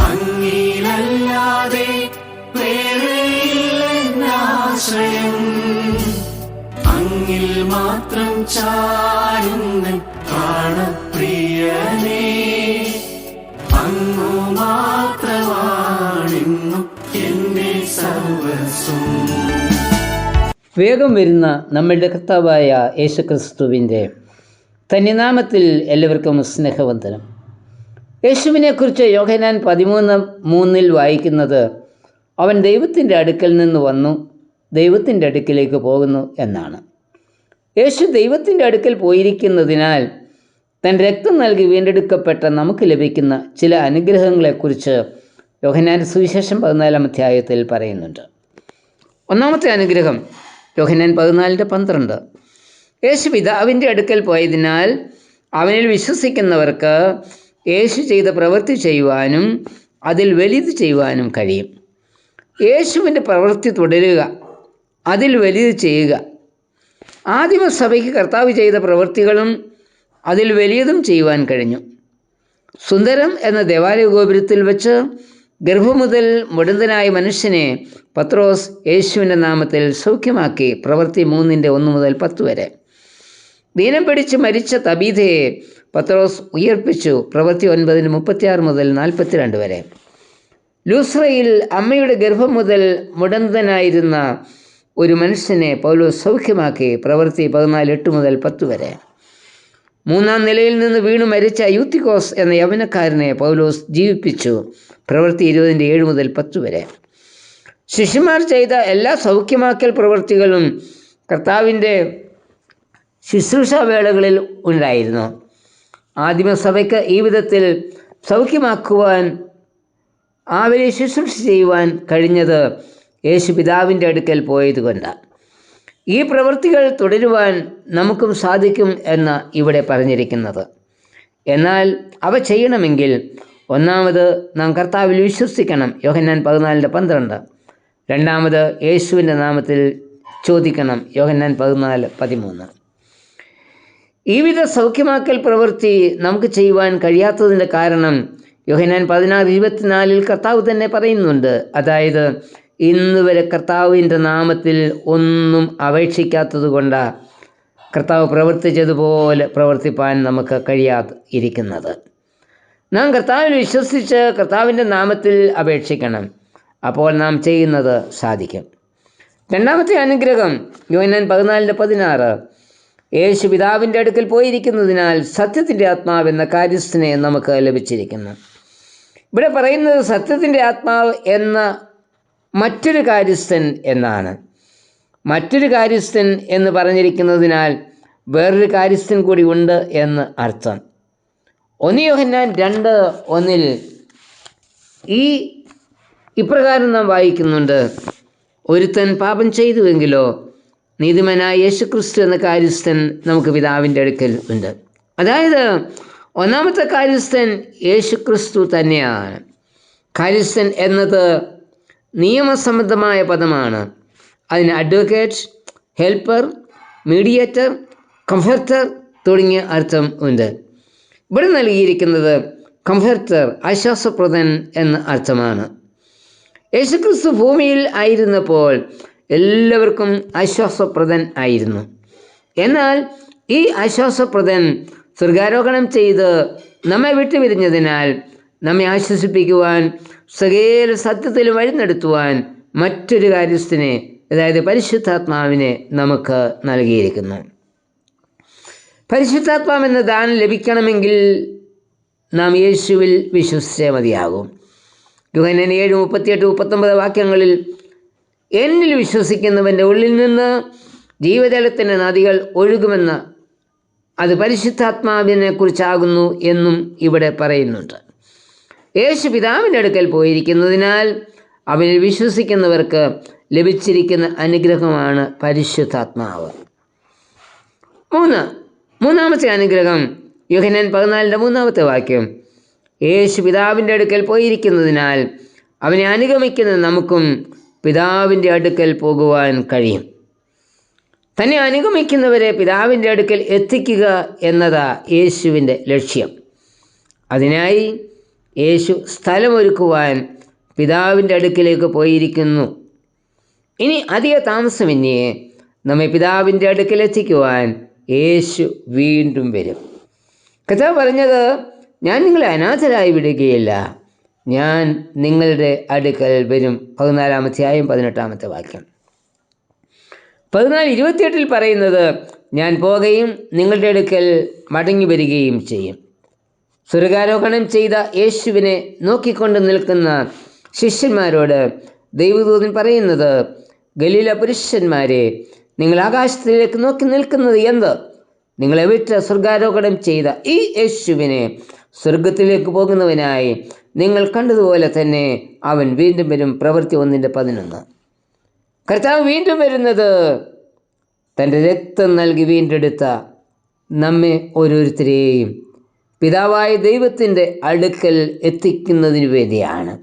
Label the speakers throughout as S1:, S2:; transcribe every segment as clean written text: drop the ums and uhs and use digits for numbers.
S1: അങ്ങിലല്ലാതെ വേറെയില്ലെന്നാശ്രയം, അങ്ങിൽ മാത്രം ചാരുന്ന പ്രാണപ്രിയനേ, അങ്ങു മാത്രമാണിന്നു എന്റെ സർവസ്വം.
S2: വേഗം വരുന്ന നമ്മളുടെ കർത്താവായ യേശുക്രിസ്തുവിൻ്റെ തന്നിനാമത്തിൽ എല്ലാവർക്കും സ്നേഹവന്ദനം. യേശുവിനെക്കുറിച്ച് യോഹന്നാൻ 13:3 വായിക്കുന്നത്, അവൻ ദൈവത്തിൻ്റെ അടുക്കൽ നിന്ന് വന്നു ദൈവത്തിൻ്റെ അടുക്കിലേക്ക് പോകുന്നു എന്നാണ്. യേശു ദൈവത്തിൻ്റെ അടുക്കൽ പോയിരിക്കുന്നതിനാൽ തൻ രക്തം നൽകി വീണ്ടെടുക്കപ്പെട്ട നമുക്ക് ലഭിക്കുന്ന ചില അനുഗ്രഹങ്ങളെക്കുറിച്ച് യോഹന്നാൻ സുവിശേഷം 14-ാം അധ്യായത്തിൽ പറയുന്നുണ്ട്. ഒന്നാമത്തെ അനുഗ്രഹം യോഹന്നാൻ 14:12. യേശു പിതാവിൻ്റെ അടുക്കൽ പോയതിനാൽ അവനിൽ വിശ്വസിക്കുന്നവർക്ക് യേശു ചെയ്ത പ്രവൃത്തി ചെയ്യുവാനും അതിൽ വലുത് ചെയ്യുവാനും കഴിയും. യേശുവിൻ്റെ പ്രവൃത്തി തുടരുക, അതിൽ വലുത് ചെയ്യുക. ആദിമസഭയ്ക്ക് കർത്താവ് ചെയ്ത പ്രവൃത്തികളും അതിൽ വലിയതും ചെയ്യുവാൻ കഴിഞ്ഞു. സുന്ദരം എന്ന ദേവാലയ ഗോപുരത്തിൽ വെച്ച് ഗർഭം മുതൽ മുടന്തനായ മനുഷ്യനെ പത്രോസ് യേശുവിൻ്റെ നാമത്തിൽ സൗഖ്യമാക്കി. പ്രവൃത്തി 3:1-10 വരെ. ദീനം പിടിച്ച് മരിച്ച തബീഥയെ പത്രോസ് ഉയർപ്പിച്ചു. പ്രവൃത്തി 9:36-42 വരെ. ലൂസ്രയിൽ അമ്മയുടെ ഗർഭം മുതൽ മുടന്തനായിരുന്ന ഒരു മനുഷ്യനെ പൗലോസ് സൗഖ്യമാക്കി. പ്രവൃത്തി 14:8-10 വരെ. 3-ാം നിലയിൽ നിന്ന് വീണു മരിച്ച യൂത്തിക്കോസ് എന്ന യവനക്കാരനെ പൗലോസ് ജീവിപ്പിച്ചു. പ്രവൃത്തി 20:7-10 വരെ. ശിഷ്യന്മാർ ചെയ്ത എല്ലാ സൗഖ്യമാക്കൽ പ്രവൃത്തികളും കർത്താവിൻ്റെ ശുശ്രൂഷാവേളകളിൽ ഉണ്ടായിരുന്നു. ആദിമസഭയ്ക്ക് ഈ വിധത്തിൽ സൗഖ്യമാക്കുവാൻ, അവരെ ശുശ്രൂഷ ചെയ്യുവാൻ കഴിഞ്ഞത് യേശു പിതാവിൻ്റെ അടുക്കൽ പോയതുകൊണ്ടാണ്. ഈ പ്രവൃത്തികൾ തുടരുവാൻ നമുക്കും സാധിക്കും എന്ന് ഇവിടെ പറഞ്ഞിരിക്കുന്നത്. എന്നാൽ അവ ചെയ്യണമെങ്കിൽ ഒന്നാമത് നാം കർത്താവിൽ വിശ്വസിക്കണം. യോഹന്നാൻ 14:12. രണ്ടാമത് യേശുവിൻ്റെ നാമത്തിൽ ചോദിക്കണം. യോഹന്നാൻ 14:13. ഈ വിധ സൗഖ്യമാക്കൽ പ്രവൃത്തി നമുക്ക് ചെയ്യുവാൻ കഴിയാത്തതിൻ്റെ കാരണം യോഹന്നാൻ 16:24 കർത്താവ് തന്നെ പറയുന്നുണ്ട്. അതായത്, ഇന്ന് വരെ കർത്താവിൻ്റെ നാമത്തിൽ ഒന്നും അപേക്ഷിക്കാത്തത് കൊണ്ടാണ് കർത്താവ് പ്രവർത്തിച്ചതുപോലെ പ്രവർത്തിപ്പാൻ നമുക്ക് കഴിയാതെ ഇരിക്കുന്നത്. നാം കർത്താവിൽ വിശ്വസിച്ച് കർത്താവിൻ്റെ നാമത്തിൽ അപേക്ഷിക്കണം. അപ്പോൾ നാം ചെയ്യുന്നത് സാധിക്കും. രണ്ടാമത്തെ അനുഗ്രഹം യോഹന്നാൻ 14:16. യേശു പിതാവിൻ്റെ അടുക്കൽ പോയിരിക്കുന്നതിനാൽ സത്യത്തിൻ്റെ ആത്മാവ് എന്ന കാര്യസ്ഥനെ നമുക്ക് ലഭിച്ചിരിക്കുന്നു. ഇവിടെ പറയുന്നത് സത്യത്തിൻ്റെ ആത്മാവ് എന്ന മറ്റൊരു കാര്യസ്ഥൻ എന്നാണ്. മറ്റൊരു കാര്യസ്ഥൻ എന്ന് പറഞ്ഞിരിക്കുന്നതിനാൽ വേറൊരു കാര്യസ്ഥൻ കൂടി ഉണ്ട് എന്ന് അർത്ഥം. 1 യോഹന്നാൻ 2:1 ഇപ്രകാരം നാം വായിക്കുന്നുണ്ട്, ഒരുത്തൻ പാപം ചെയ്തുവെങ്കിലോ നീതിമാനായ യേശുക്രിസ്തു എന്ന കാര്യസ്ഥൻ നമുക്ക് പിതാവിൻ്റെ അടുക്കൽ ഉണ്ട്. അതായത്, ഒന്നാമത്തെ കാര്യസ്ഥൻ യേശുക്രിസ്തു തന്നെയാണ്. കാര്യസ്ഥൻ എന്നത് നിയമസംബന്ധമായ പദമാണ്. അതിന് അഡ്വക്കേറ്റ്, ഹെൽപ്പർ, മീഡിയേറ്റർ, കംഫർട്ടർ തുടങ്ങിയ അർത്ഥം ഉണ്ട്. ഇവിടെ നൽകിയിരിക്കുന്നത് കംഫർട്ടർ, ആശ്വാസപ്രദൻ എന്ന അർത്ഥമാണ്. യേശുക്രിസ്തു ഭൂമിയിൽ ആയിരുന്നപ്പോൾ എല്ലാവർക്കും ആശ്വാസപ്രദൻ ആയിരുന്നു. എന്നാൽ ഈ ആശ്വാസപ്രദൻ സ്വർഗാരോഹണം ചെയ്ത് നമ്മെ വിട്ടുപിരിഞ്ഞതിനാൽ നമ്മെ ആശ്വസിപ്പിക്കുവാൻ, സകല സത്യത്തിലും വഴിനടത്തുവാൻ മറ്റൊരു കാര്യസ്ഥനെ, അതായത് പരിശുദ്ധാത്മാവിനെ നമുക്ക് നൽകിയിരിക്കുന്നു. പരിശുദ്ധാത്മാവെന്ന ദാനം ലഭിക്കണമെങ്കിൽ നാം യേശുവിൽ വിശ്വസിച്ചേ മതിയാകും. യോഹന്നാൻ 7:38-39 വാക്യങ്ങളിൽ, എന്നിൽ വിശ്വസിക്കുന്നവൻ്റെ ഉള്ളിൽ നിന്ന് ജീവജലത്തിൻ്റെ നദികൾ ഒഴുകുമെന്ന്, അത് പരിശുദ്ധാത്മാവിനെ കുറിച്ചാകുന്നു എന്നും ഇവിടെ പറയുന്നുണ്ട്. യേശു പിതാവിൻ്റെ അടുക്കൽ പോയിരിക്കുന്നതിനാൽ അവനിൽ വിശ്വസിക്കുന്നവർക്ക് ലഭിച്ചിരിക്കുന്ന അനുഗ്രഹമാണ് പരിശുദ്ധാത്മാവ്. മൂന്നാമത്തെ അനുഗ്രഹം യോഹന്നാൻ 14:3 വാക്യം, യേശു പിതാവിൻ്റെ അടുക്കൽ പോയിരിക്കുന്നതിനാൽ അവനെ അനുഗമിക്കുന്ന നമുക്കും പിതാവിൻ്റെ അടുക്കൽ പോകുവാൻ കഴിയും. തന്നെ അനുഗമിക്കുന്നവരെ പിതാവിൻ്റെ അടുക്കൽ എത്തിക്കുക എന്നതാ യേശുവിൻ്റെ ലക്ഷ്യം. അതിനായി യേശു സ്ഥലമൊരുക്കുവാൻ പിതാവിൻ്റെ അടുക്കിലേക്ക് പോയിരിക്കുന്നു. ഇനി അധിക താമസമെന്നേ നമ്മെ പിതാവിൻ്റെ അടുക്കൽ എത്തിക്കുവാൻ യേശു വീണ്ടും വരും. കർത്താവ് പറഞ്ഞത്, ഞാൻ നിങ്ങളെ അനാഥരായി വിടുകയില്ല, ഞാൻ നിങ്ങളുടെ അടുക്കൽ വരും. 14-ാം അധ്യായം 18-ാമത്തെ വാക്യം. 14:28 പറയുന്നത്, ഞാൻ പോകുകയും നിങ്ങളുടെ അടുക്കൽ മടങ്ങി വരികയും ചെയ്യും. സ്വർഗ്ഗാരോഹണം ചെയ്ത യേശുവിനെ നോക്കിക്കൊണ്ട് നിൽക്കുന്ന ശിഷ്യന്മാരോട് ദൈവദൂതൻ പറയുന്നത്, ഗലീല പുരുഷന്മാരെ, നിങ്ങൾ ആകാശത്തിലേക്ക് നോക്കി നിൽക്കുന്നത് എന്ത്? നിങ്ങളെ വിട്ട് സ്വർഗ്ഗാരോഹണം ചെയ്ത ഈ യേശുവിനെ സ്വർഗത്തിലേക്ക് പോകുന്നവനായി നിങ്ങൾ കണ്ടതുപോലെ തന്നെ അവൻ വീണ്ടും വരും. പ്രവൃത്തി 1:11. കർത്താവ് വീണ്ടും വരുന്നത് തൻ്റെ രക്തം നൽകി വീണ്ടെടുത്ത നമ്മെ ഓരോരുത്തരെയും പിതാവായ ദൈവത്തിൻ്റെ അടുക്കൽ എത്തിക്കുന്നതിന് വേണ്ടിയാണ്.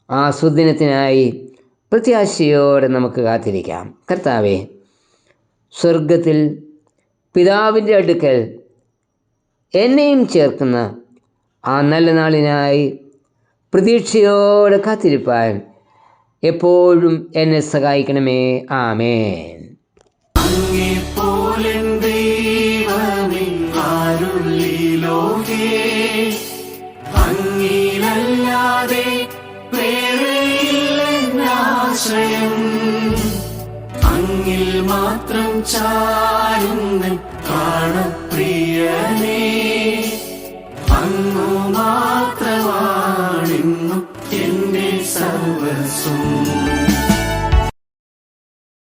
S2: ആ സുദിനത്തിനായി പ്രത്യാശയോടെ നമുക്ക് കാത്തിരിക്കാം. കർത്താവേ, സ്വർഗത്തിൽ പിതാവിൻ്റെ അടുക്കൽ എന്നെയും ചേർക്കുന്ന ആ നല്ല നാളിനായി പ്രതീക്ഷയോടെ കാത്തിരിപ്പാൻ എപ്പോഴും എന്നെ സഹായിക്കണമേ. ആമേൻ.
S1: അങ്ങേപ്പോലെൻ ദൈവമേ ആരുള്ളി ലോകേ, അങ്ങിലല്ലാതെ വേറെയില്ലെന്നാശ്രയം. അങ്ങിൽ മാത്രം ചാരുന്ന പ്രാണപ്രിയനേ, അങ്ങു മാത്രമാണെന്നും എൻ്റെ സർവസ്വം.